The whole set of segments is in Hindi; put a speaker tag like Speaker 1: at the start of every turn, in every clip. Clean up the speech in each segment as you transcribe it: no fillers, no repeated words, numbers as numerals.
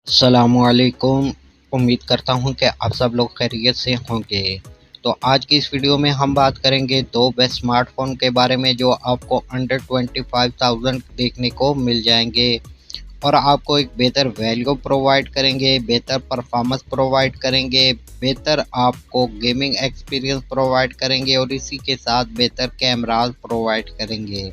Speaker 1: अस्सलामुअलैकुम। उम्मीद करता हूँ कि आप सब लोग खैरियत से होंगे। तो आज की इस वीडियो में हम बात करेंगे दो बेस्ट स्मार्टफोन के बारे में जो आपको अंडर 25,000 देखने को मिल जाएंगे और आपको एक बेहतर वैल्यू प्रोवाइड करेंगे, बेहतर परफॉर्मेंस प्रोवाइड करेंगे, बेहतर आपको गेमिंग एक्सपीरियंस प्रोवाइड करेंगे और इसी के साथ बेहतर कैमराज प्रोवाइड करेंगे।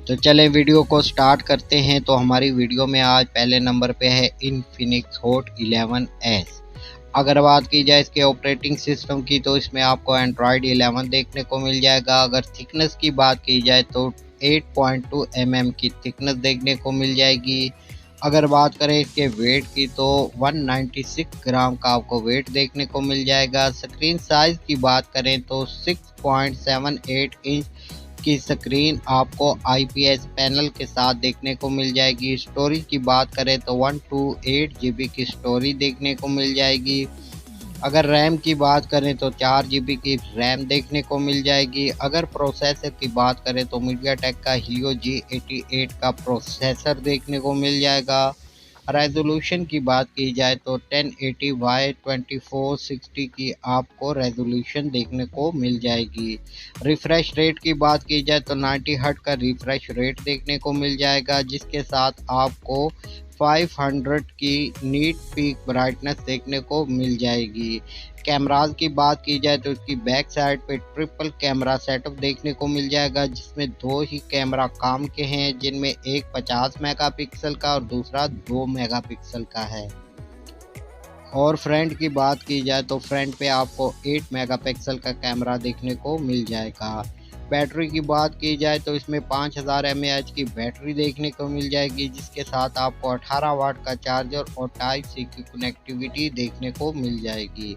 Speaker 1: तो चलें वीडियो को स्टार्ट करते हैं। तो हमारी वीडियो में आज पहले नंबर पे है इन्फिनिक्स हॉट 11S। अगर बात की जाए इसके ऑपरेटिंग सिस्टम की तो इसमें आपको एंड्रॉयड 11 देखने को मिल जाएगा। अगर थिकनेस की बात की जाए तो 8.2 mm की थिकनेस देखने को मिल जाएगी। अगर बात करें इसके वेट की तो 196 ग्राम का आपको वेट देखने को मिल जाएगा। स्क्रीन साइज की बात करें तो 6.78 इंच की स्क्रीन आपको IPS पैनल के साथ देखने को मिल जाएगी। स्टोरेज की बात करें तो 128 GB की स्टोरेज देखने को मिल जाएगी। अगर रैम की बात करें तो 4 GB की रैम देखने को मिल जाएगी। अगर प्रोसेसर की बात करें तो मीडियाटेक का Helio G88 का प्रोसेसर देखने को मिल जाएगा। रेजोल्यूशन की बात की जाए तो 1080 बाई 2460 की आपको रेजोल्यूशन देखने को मिल जाएगी। रिफ्रेश रेट की बात की जाए तो 90 हर्ट्ज का रिफ्रेश रेट देखने को मिल जाएगा, जिसके साथ आपको 500 की नीट पीक ब्राइटनेस देखने को मिल जाएगी। कैमराज की बात की जाए तो इसकी बैक साइड पे ट्रिपल कैमरा सेटअप देखने को मिल जाएगा, जिसमें दो ही कैमरा काम के हैं, जिनमें एक 50 मेगापिक्सल का और दूसरा 2 मेगापिक्सल का है। और फ्रंट की बात की जाए तो फ्रंट पे आपको 8 मेगापिक्सल का कैमरा देखने को मिल जाएगा। बैटरी की बात की जाए तो इसमें 5000 mAh की बैटरी देखने को मिल जाएगी, जिसके साथ आपको 18 वाट का चार्जर और टाइप सी की कनेक्टिविटी देखने को मिल जाएगी।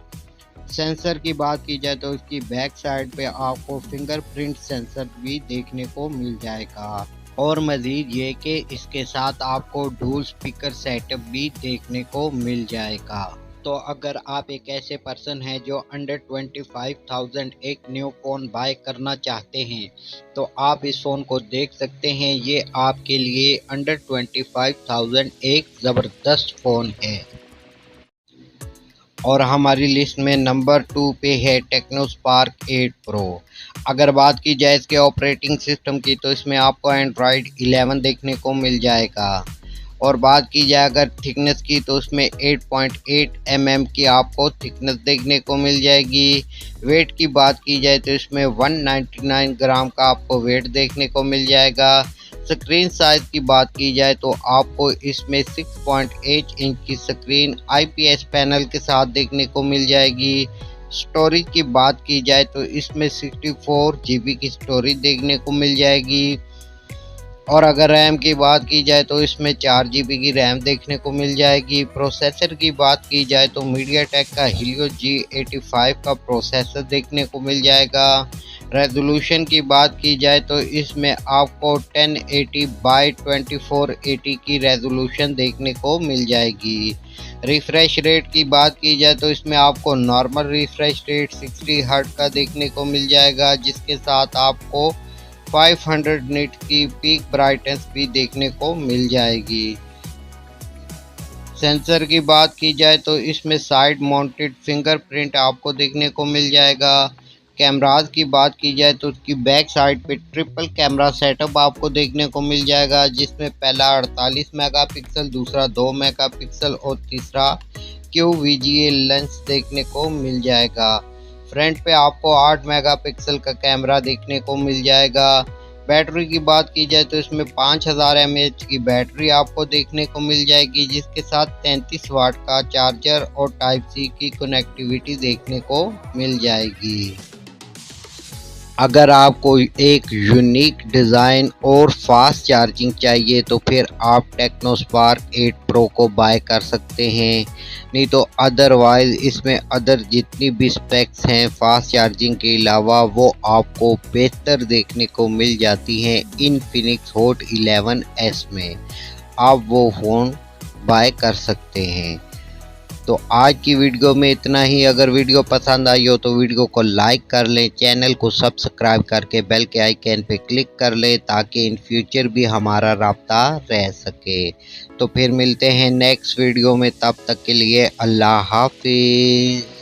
Speaker 1: सेंसर की बात की जाए तो इसकी बैक साइड पे आपको फिंगरप्रिंट सेंसर भी देखने को मिल जाएगा और मज़ीद ये कि इसके साथ आपको डुअल स्पीकर सेटअप भी देखने को मिल जाएगा। तो अगर आप एक ऐसे पर्सन हैं जो अंडर 25,000 एक न्यू फ़ोन बाय करना चाहते हैं तो आप इस फ़ोन को देख सकते हैं। ये आपके लिए अंडर 25,000 एक ज़बरदस्त फ़ोन है। और हमारी लिस्ट में नंबर 2 पे है टेक्नो स्पार्क 8 प्रो। अगर बात की जाए इसके ऑपरेटिंग सिस्टम की तो इसमें आपको एंड्रॉयड 11 देखने को मिल जाएगा। और बात की जाए अगर थिकनेस की तो उसमें 8.8 mm की आपको थिकनेस देखने को मिल जाएगी। वेट की बात की जाए तो इसमें 199 ग्राम का आपको वेट देखने को मिल जाएगा। स्क्रीन साइज की बात की जाए तो आपको इसमें 6.8 इंच की स्क्रीन IPS पैनल के साथ देखने को मिल जाएगी। स्टोरेज की बात की जाए तो इसमें 64 GB की स्टोरेज देखने को मिल जाएगी। और अगर रैम की बात की जाए तो इसमें 4 GB की रैम देखने को मिल जाएगी। प्रोसेसर की बात की जाए तो मीडियाटेक का Helio G85 का प्रोसेसर देखने को मिल जाएगा। रेजोल्यूशन की बात की जाए तो इसमें आपको 1080 बाई 2480 की रेजोल्यूशन देखने को मिल जाएगी। रिफ्रेश रेट की बात की जाए तो इसमें आपको नॉर्मल रिफ्रेश रेट 60 हर्ट्ज का देखने को मिल जाएगा, जिसके साथ आपको 500 निट की पीक ब्राइटनेस भी देखने को मिल जाएगी। सेंसर की बात की जाए तो इसमें साइड माउंटेड फिंगरप्रिंट आपको देखने को मिल जाएगा। कैमराज की बात की जाए तो उसकी बैक साइड पे ट्रिपल कैमरा सेटअप आपको देखने को मिल जाएगा, जिसमें पहला 48 मेगापिक्सल, दूसरा 2 मेगापिक्सल और तीसरा QVGA लेंस देखने को मिल जाएगा। फ्रंट पे आपको 8 मेगापिक्सल का कैमरा देखने को मिल जाएगा। बैटरी की बात की जाए तो इसमें 5000 mAh की बैटरी आपको देखने को मिल जाएगी, जिसके साथ 33 वाट का चार्जर और टाइप सी की कनेक्टिविटी देखने को मिल जाएगी। अगर आपको एक यूनिक डिज़ाइन और फास्ट चार्जिंग चाहिए तो फिर आप टेक्नो स्पार्क 8 प्रो को बाय कर सकते हैं, नहीं तो अदरवाइज़ इसमें अदर जितनी भी स्पेक्स हैं फास्ट चार्जिंग के अलावा वो आपको बेहतर देखने को मिल जाती हैं इन्फिनिक्स हॉट 11S में। आप वो फ़ोन बाय कर सकते हैं। तो आज की वीडियो में इतना ही। अगर वीडियो पसंद आई हो तो वीडियो को लाइक कर लें, चैनल को सब्सक्राइब करके बेल के आइकन पे क्लिक कर लें ताकि इन फ्यूचर भी हमारा राब्ता रह सके। तो फिर मिलते हैं नेक्स्ट वीडियो में, तब तक के लिए अल्लाह हाफिज़।